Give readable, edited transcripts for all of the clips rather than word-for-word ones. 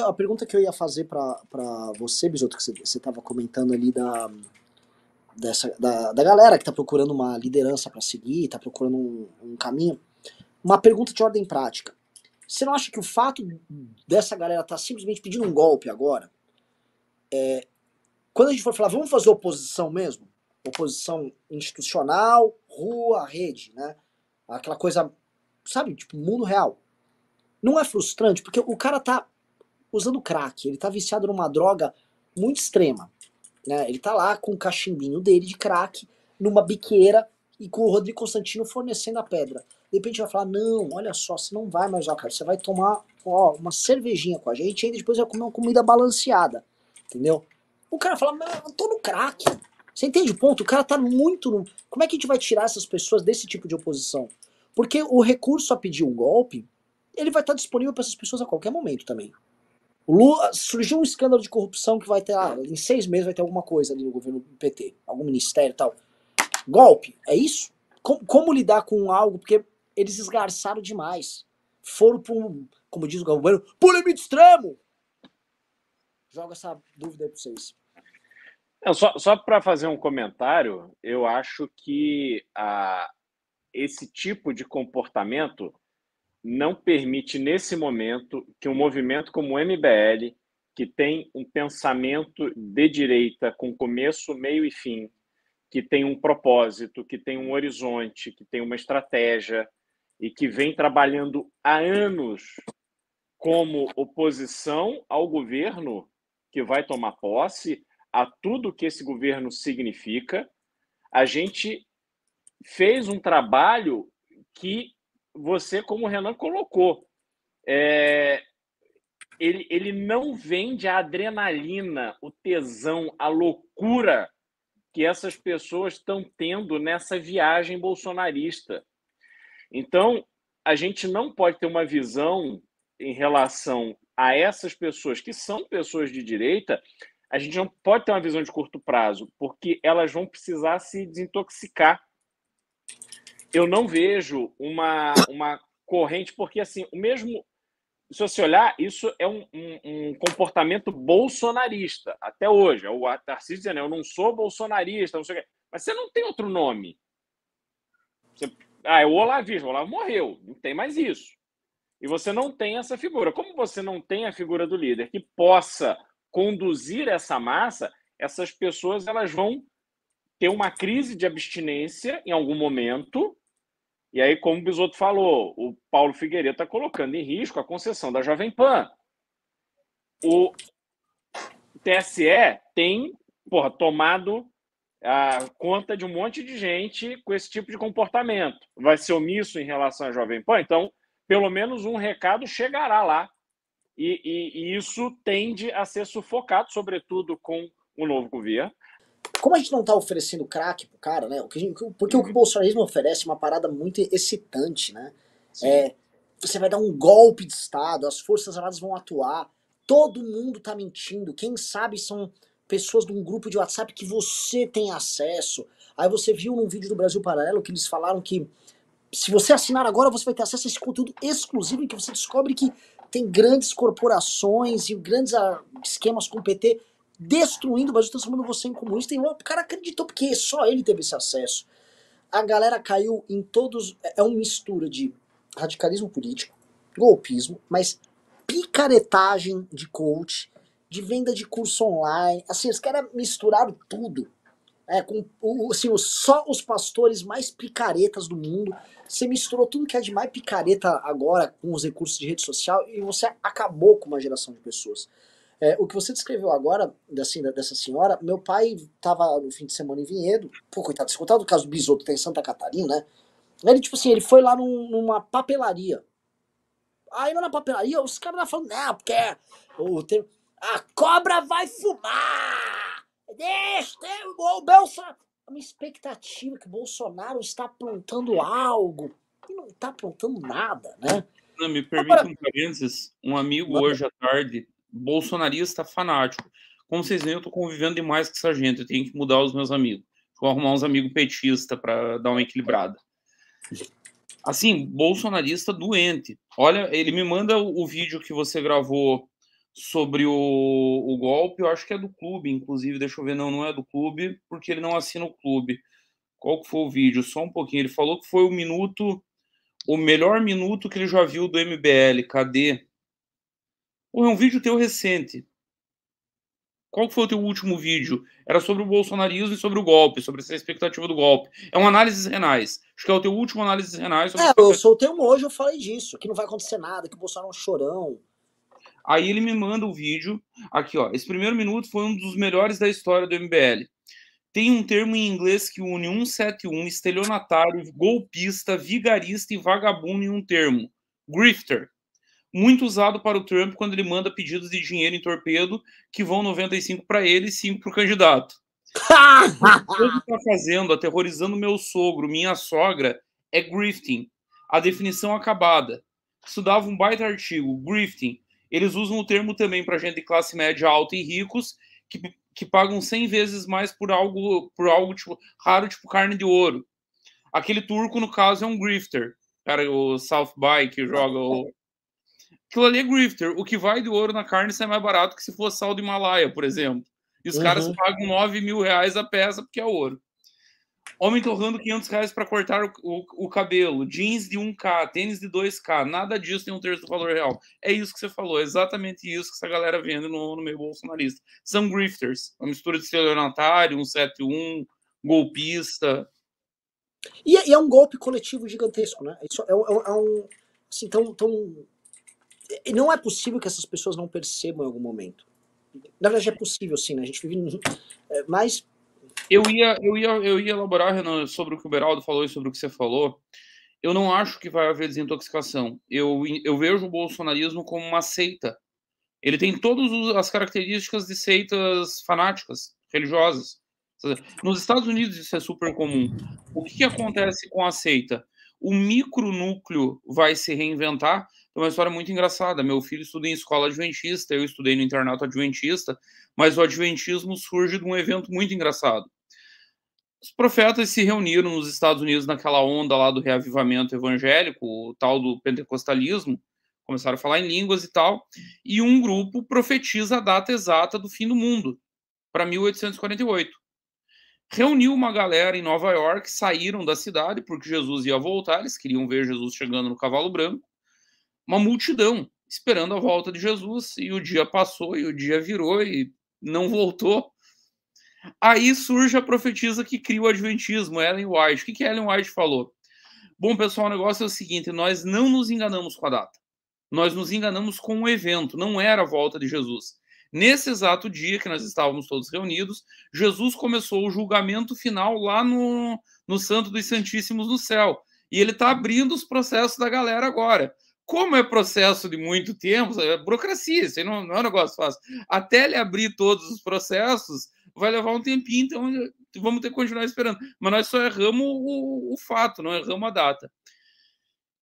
A pergunta que eu ia fazer para você, Bisoto, que você estava comentando ali da galera que está procurando uma liderança para seguir, está procurando um caminho. Uma pergunta de ordem prática. Você não acha que o fato dessa galera estar simplesmente pedindo um golpe agora, quando a gente for falar, vamos fazer oposição mesmo? Oposição institucional, rua, rede, né? Aquela coisa, sabe, tipo, mundo real. Não é frustrante, porque o cara tá usando crack, ele tá viciado numa droga muito extrema, né? Ele tá lá com o cachimbinho dele de crack, numa biqueira, e com o Rodrigo Constantino fornecendo a pedra. De repente vai falar, não, olha só, você não vai mais usar crack, você vai tomar uma cervejinha com a gente, e ainda depois vai comer uma comida balanceada, entendeu? O cara fala, mas eu tô no crack. Você entende o ponto? O cara tá muito no... Como é que a gente vai tirar essas pessoas desse tipo de oposição? Porque o recurso a pedir um golpe, ele vai estar disponível para essas pessoas a qualquer momento também. O Lula, surgiu um escândalo de corrupção que vai ter, em 6 meses vai ter alguma coisa ali no governo PT, algum ministério e tal. Golpe, é isso? Como lidar com algo? Porque eles esgarçaram demais. Foram para um, como diz o governo, pro limite extremo. Joga essa dúvida aí para vocês. Não, só para fazer um comentário, eu acho que esse tipo de comportamento não permite, nesse momento, que um movimento como o MBL, que tem um pensamento de direita com começo, meio e fim, que tem um propósito, que tem um horizonte, que tem uma estratégia e que vem trabalhando há anos como oposição ao governo que vai tomar posse, a tudo que esse governo significa, a gente fez um trabalho que você, como o Renan colocou, ele não vende a adrenalina, o tesão, a loucura que essas pessoas estão tendo nessa viagem bolsonarista. Então, a gente não pode ter uma visão em relação a essas pessoas que são pessoas de direita, a gente não pode ter uma visão de curto prazo, porque elas vão precisar se desintoxicar. Eu não vejo uma corrente, porque assim, o mesmo, se você olhar, isso é um comportamento bolsonarista, até hoje. O Tarcísio dizendo, eu não sou bolsonarista, não sei o quê. Mas você não tem outro nome. É o Olavismo, o Olavo morreu, não tem mais isso. E você não tem essa figura. Como você não tem a figura do líder que possa conduzir essa massa, essas pessoas elas vão ter uma crise de abstinência em algum momento. E aí, como o Bisotto falou, o Paulo Figueiredo está colocando em risco a concessão da Jovem Pan. O TSE tem, tomado conta de um monte de gente com esse tipo de comportamento. Vai ser omisso em relação à Jovem Pan? Então, pelo menos um recado chegará lá. E isso tende a ser sufocado, sobretudo com o novo governo. Como a gente não tá oferecendo crack pro cara, né? Porque o que o bolsonarismo oferece é uma parada muito excitante, né? Você vai dar um golpe de Estado, as Forças Armadas vão atuar, todo mundo tá mentindo, quem sabe são pessoas de um grupo de WhatsApp que você tem acesso. Aí você viu num vídeo do Brasil Paralelo que eles falaram que se você assinar agora, você vai ter acesso a esse conteúdo exclusivo em que você descobre que tem grandes corporações e grandes esquemas com o PT destruindo o Brasil, transformando você em comunista. E o cara acreditou porque só ele teve esse acesso. A galera caiu em todos... É uma mistura de radicalismo político, golpismo, mas picaretagem de coach, de venda de curso online. Assim, os caras misturaram tudo. Com só os pastores mais picaretas do mundo. Você misturou tudo que é de mais picareta agora com os recursos de rede social e você acabou com uma geração de pessoas. O que você descreveu agora, assim, dessa senhora, meu pai tava no fim de semana em Vinhedo, pô, coitado, você contava do caso do Bisotto, tem em Santa Catarina, né? Ele, tipo assim, ele foi lá numa papelaria. Aí lá na papelaria, os caras falando, não, porque a cobra vai fumar! Deixa, o Bolsonaro. Uma expectativa que o Bolsonaro está aprontando algo. E não está aprontando nada, né? Não, me permita um parênteses. Um amigo hoje à tarde, bolsonarista fanático. Como vocês veem, eu estou convivendo demais com essa gente. Eu tenho que mudar os meus amigos. Vou arrumar uns amigos petistas para dar uma equilibrada. Assim, bolsonarista doente. Olha, ele me manda o vídeo que você gravou sobre o golpe, eu acho que é do clube, inclusive, deixa eu ver, não é do clube, porque ele não assina o clube. Qual que foi o vídeo? Só um pouquinho. Ele falou que foi o melhor minuto que ele já viu do MBL. Cadê? Pô, é um vídeo teu recente. Qual foi o teu último vídeo? Era sobre o bolsonarismo e sobre o golpe, sobre essa expectativa do golpe. É uma análise renais. Acho que é o teu último análise renais. Eu soltei um hoje, eu falei disso, que não vai acontecer nada, que o Bolsonaro é um chorão. Aí ele me manda o vídeo. Aqui, ó. Esse primeiro minuto foi um dos melhores da história do MBL. Tem um termo em inglês que une 171, estelionatário, golpista, vigarista e vagabundo em um termo. Grifter. Muito usado para o Trump quando ele manda pedidos de dinheiro em torpedo que vão 95 para ele e 5 para o candidato. O que ele está fazendo, aterrorizando meu sogro, minha sogra, é grifting. A definição acabada. Estudava um baita artigo, grifting. Eles usam o termo também para gente de classe média alta e ricos que pagam 100 vezes mais por algo tipo, raro, tipo carne de ouro. Aquele turco, no caso, é um grifter. Cara, o South By que joga o... Aquilo ali é grifter. O que vai de ouro na carne sai mais barato que se fosse sal do Himalaia, por exemplo. E os caras pagam 9 mil reais a peça porque é ouro. Homem torrando 500 reais para cortar o cabelo. Jeans de 1K, tênis de 2K. Nada disso tem um terço do valor real. É isso que você falou. É exatamente isso que essa galera vende no meio bolsonarista. São grifters. Uma mistura de estelionatário, 171, golpista. E é um golpe coletivo gigantesco, né? Isso é um... Assim, e não é possível que essas pessoas não percebam em algum momento. Na verdade é possível, sim, né? A gente vive... Mas... Eu ia elaborar, Renan, sobre o que o Beraldo falou e sobre o que você falou. Eu não acho que vai haver desintoxicação. Eu vejo o bolsonarismo como uma seita. Ele tem todas as características de seitas fanáticas, religiosas. Nos Estados Unidos isso é super comum. O que acontece com a seita? O micronúcleo vai se reinventar. É uma história muito engraçada. Meu filho estuda em escola adventista, eu estudei no internato adventista, mas o adventismo surge de um evento muito engraçado. Os profetas se reuniram nos Estados Unidos naquela onda lá do reavivamento evangélico, o tal do pentecostalismo, começaram a falar em línguas e tal, e um grupo profetiza a data exata do fim do mundo, para 1848. Reuniu uma galera em Nova York, saíram da cidade, porque Jesus ia voltar, eles queriam ver Jesus chegando no cavalo branco, uma multidão esperando a volta de Jesus, e o dia passou, e o dia virou, e não voltou. Aí surge a profetisa que cria o adventismo, Ellen White. O que Ellen White falou? Bom, pessoal, o negócio é o seguinte, nós não nos enganamos com a data. Nós nos enganamos com o evento, não era a volta de Jesus. Nesse exato dia que nós estávamos todos reunidos, Jesus começou o julgamento final lá no Santo dos Santíssimos no céu. E ele está abrindo os processos da galera agora. Como é processo de muito tempo, é burocracia, isso aí não é um negócio fácil. Até ele abrir todos os processos, vai levar um tempinho, então vamos ter que continuar esperando. Mas nós só erramos o fato, não erramos a data.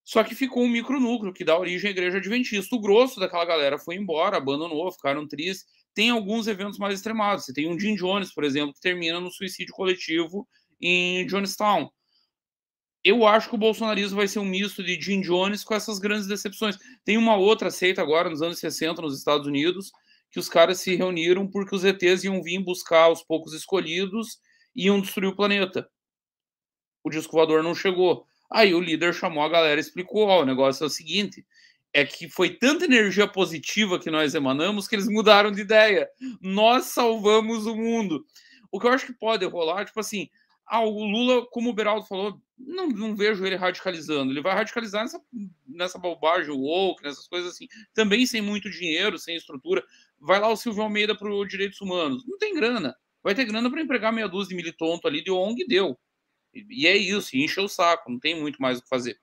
Só que ficou um micronúcleo que dá origem à igreja adventista. O grosso daquela galera foi embora, abandonou, ficaram tristes. Tem alguns eventos mais extremados. Você tem um Jim Jones, por exemplo, que termina no suicídio coletivo em Jonestown. Eu acho que o bolsonarismo vai ser um misto de Jim Jones com essas grandes decepções. Tem uma outra seita agora, nos anos 60, nos Estados Unidos, que os caras se reuniram porque os ETs iam vir buscar os poucos escolhidos e iam destruir o planeta. O disco voador não chegou. Aí o líder chamou a galera e explicou, o negócio é o seguinte, é que foi tanta energia positiva que nós emanamos que eles mudaram de ideia. Nós salvamos o mundo. O que eu acho que pode rolar, tipo assim, o Lula, como o Beraldo falou, não vejo ele radicalizando. Ele vai radicalizar nessa bobagem, woke, nessas coisas assim. Também sem muito dinheiro, sem estrutura. Vai lá o Silvio Almeida para os direitos humanos. Não tem grana. Vai ter grana para empregar meia dúzia de militonto ali de ONG, deu. E é isso, enche o saco, não tem muito mais o que fazer.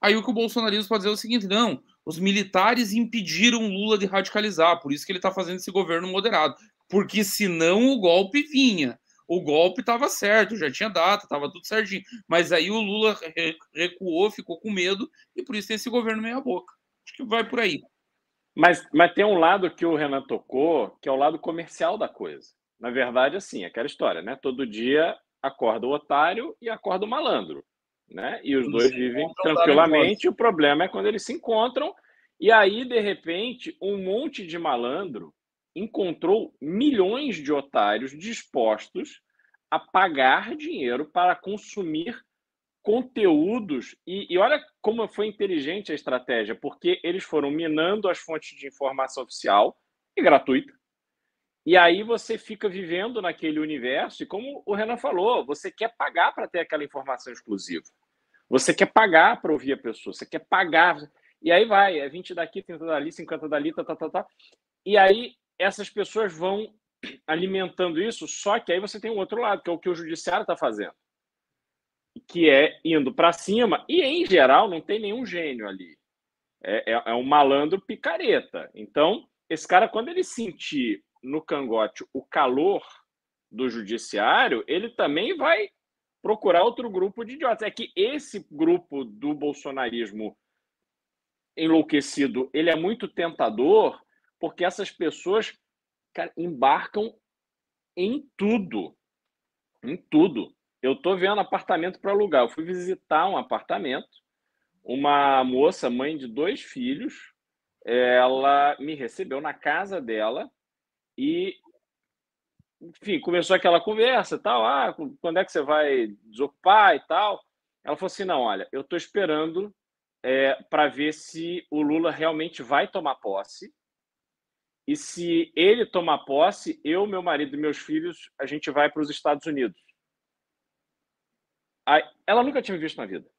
Aí o que o bolsonarismo pode dizer é o seguinte, não, os militares impediram Lula de radicalizar, por isso que ele está fazendo esse governo moderado, porque senão o golpe vinha. O golpe estava certo, já tinha data, estava tudo certinho. Mas aí o Lula recuou, ficou com medo, e por isso tem esse governo meia boca. Acho que vai por aí. Mas tem um lado que o Renan tocou, que é o lado comercial da coisa. Na verdade, assim, aquela história, né? Todo dia acorda o otário e acorda o malandro. né? E os Eles dois se vivem encontram, dá tranquilamente. negócio. O problema é quando eles se encontram e aí, de repente, um monte de malandro encontrou milhões de otários dispostos a pagar dinheiro para consumir conteúdos. E olha como foi inteligente a estratégia, porque eles foram minando as fontes de informação oficial e gratuita. E aí você fica vivendo naquele universo, e como o Renan falou, você quer pagar para ter aquela informação exclusiva. Você quer pagar para ouvir a pessoa, você quer pagar. E aí vai, é 20 daqui, 30 dali, 50 dali, tá, tá, tá, tá. E aí essas pessoas vão alimentando isso, só que aí você tem um outro lado, que é o que o judiciário está fazendo, que é indo para cima, e em geral não tem nenhum gênio ali. É um malandro picareta. Então, esse cara, quando ele sentir no cangote o calor do judiciário, ele também vai procurar outro grupo de idiotas. É que esse grupo do bolsonarismo enlouquecido, ele é muito tentador, porque essas pessoas, cara, embarcam em tudo. Em tudo. Eu estou vendo apartamento para alugar. Eu fui visitar um apartamento, uma moça, mãe de 2 filhos, ela me recebeu na casa dela e, enfim, começou aquela conversa e tal. Ah, quando é que você vai desocupar e tal? Ela falou assim: não, olha, eu estou esperando para ver se o Lula realmente vai tomar posse. E se ele tomar posse, eu, meu marido e meus filhos, a gente vai para os Estados Unidos. Aí, ela nunca tinha visto na vida.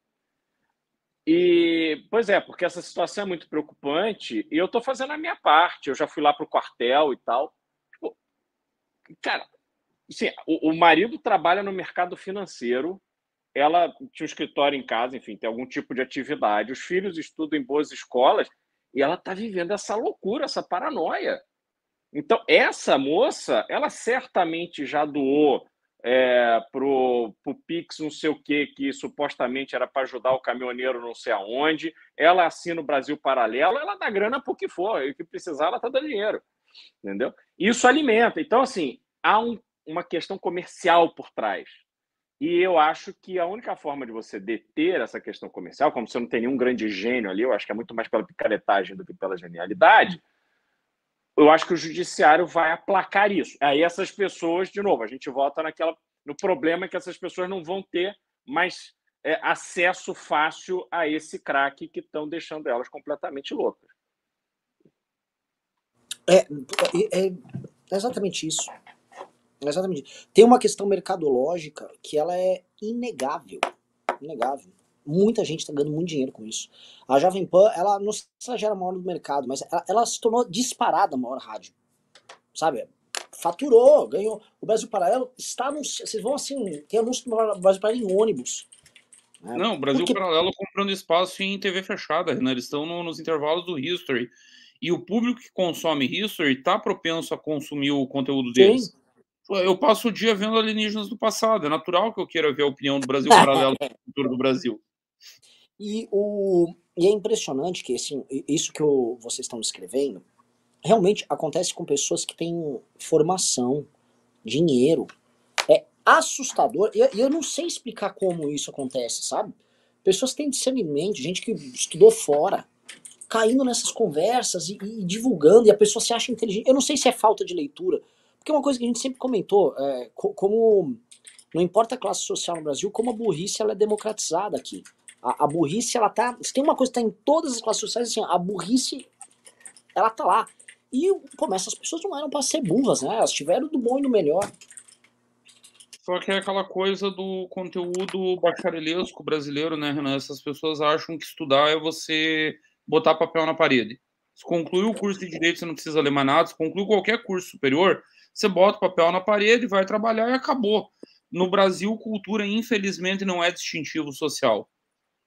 E, pois é, porque essa situação é muito preocupante e eu estou fazendo a minha parte. Eu já fui lá para o quartel e tal. Tipo, cara, assim, o marido trabalha no mercado financeiro, ela tinha um escritório em casa, enfim, tem algum tipo de atividade. Os filhos estudam em boas escolas e ela está vivendo essa loucura, essa paranoia. Então, essa moça, ela certamente já doou pro Pix não sei o que supostamente era para ajudar o caminhoneiro não sei aonde. Ela assina o Brasil Paralelo, ela dá grana para o que for, e o que precisar, ela está dando dinheiro. Entendeu? Isso alimenta. Então, assim, há uma questão comercial por trás. E eu acho que a única forma de você deter essa questão comercial, como você não tem nenhum grande gênio ali, eu acho que é muito mais pela picaretagem do que pela genialidade, eu acho que o judiciário vai aplacar isso. Aí essas pessoas, de novo, a gente volta no problema que essas pessoas não vão ter mais acesso fácil a esse crack que estão deixando elas completamente loucas. É exatamente isso. Exatamente. Tem uma questão mercadológica que ela é inegável. Inegável. Muita gente está ganhando muito dinheiro com isso. A Jovem Pan, ela não sei se ela já era a maior do mercado, mas ela se tornou disparada a maior rádio. Sabe? Faturou, ganhou. O Brasil Paralelo está no. Vocês vão assim, tem anúncio do Brasil Paralelo em ônibus. Né? Não, o Brasil Paralelo comprando espaço em TV fechada, né? Eles estão nos intervalos do History. E o público que consome History está propenso a consumir o conteúdo deles. Sim. Eu passo o dia vendo alienígenas do passado. É natural que eu queira ver a opinião do Brasil Paralelo sobre o futuro do Brasil. E é impressionante que assim, isso que vocês estão descrevendo realmente acontece com pessoas que têm formação, dinheiro. É assustador. E eu não sei explicar como isso acontece, sabe? Pessoas que têm discernimento, gente que estudou fora, caindo nessas conversas e divulgando, e a pessoa se acha inteligente. Eu não sei se é falta de leitura, porque é uma coisa que a gente sempre comentou, como não importa a classe social no Brasil, como a burrice ela é democratizada aqui. A burrice, ela tá... Se tem uma coisa que tá em todas as classes sociais, assim, a burrice, ela tá lá. E, essas pessoas não eram para ser burras, né? Elas tiveram do bom e do melhor. Só que é aquela coisa do conteúdo bacharelesco brasileiro, né, Renan? Essas pessoas acham que estudar é você botar papel na parede. Se concluiu o curso de Direito, você não precisa ler mais nada. Se concluiu qualquer curso superior, você bota o papel na parede, vai trabalhar e acabou. No Brasil, cultura, infelizmente, não é distintivo social.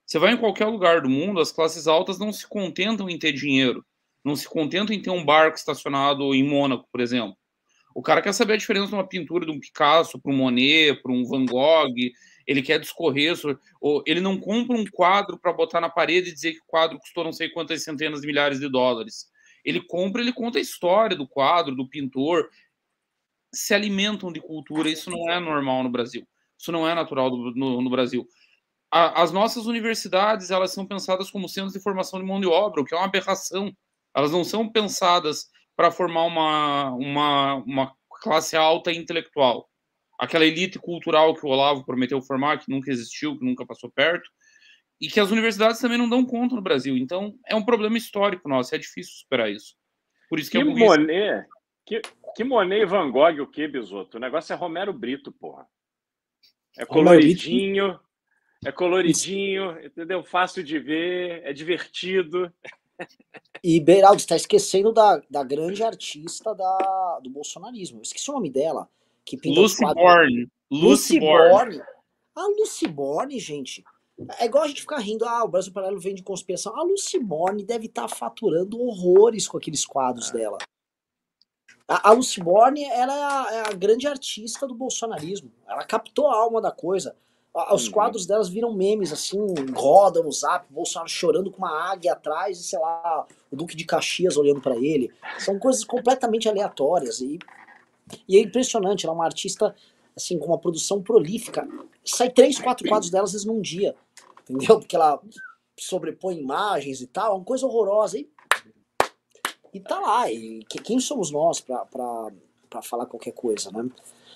Você vai em qualquer lugar do mundo, as classes altas não se contentam em ter dinheiro. Não se contentam em ter um barco estacionado em Mônaco, por exemplo. O cara quer saber a diferença de uma pintura de um Picasso para um Monet, para um Van Gogh. Ele quer discorrer sobre... Ele não compra um quadro para botar na parede e dizer que o quadro custou não sei quantas centenas de milhares de dólares. Ele compra, ele conta a história do quadro, do pintor. Se alimentam de cultura. Isso não é normal no Brasil. Isso não é natural no Brasil. as nossas universidades, elas são pensadas como centros de formação de mão de obra, o que é uma aberração. Elas não são pensadas para formar uma classe alta e intelectual. Aquela elite cultural que o Olavo prometeu formar, que nunca existiu, que nunca passou perto, e que as universidades também não dão conta no Brasil. Então, é um problema histórico nosso, é difícil superar isso. Por isso que Que é burrice. Monet, que Monet e Van Gogh o que, Bisoto? O negócio é Romero Brito, porra. É coloridinho, entendeu? Fácil de ver, é divertido. E, Beraldo, você tá esquecendo da grande artista do bolsonarismo. Eu esqueci o nome dela, que pinta os Lucy quadros. Borne. Lucy Borne. A Lucy Borne, gente, é igual a gente ficar rindo, o Brasil Paralelo vem de conspiração. A Lucy Borne deve estar faturando horrores com aqueles quadros dela. A Lucy Borne, ela é a grande artista do bolsonarismo. Ela captou a alma da coisa. Os quadros delas viram memes, assim, rodam no zap, o Bolsonaro chorando com uma águia atrás e, sei lá, o Duque de Caxias olhando pra ele. São coisas completamente aleatórias. E é impressionante, ela é uma artista, assim, com uma produção prolífica. Sai 3, 4 quadros delas às vezes num dia, entendeu? Porque ela sobrepõe imagens e tal, é uma coisa horrorosa. E tá lá, e quem somos nós pra falar qualquer coisa, né?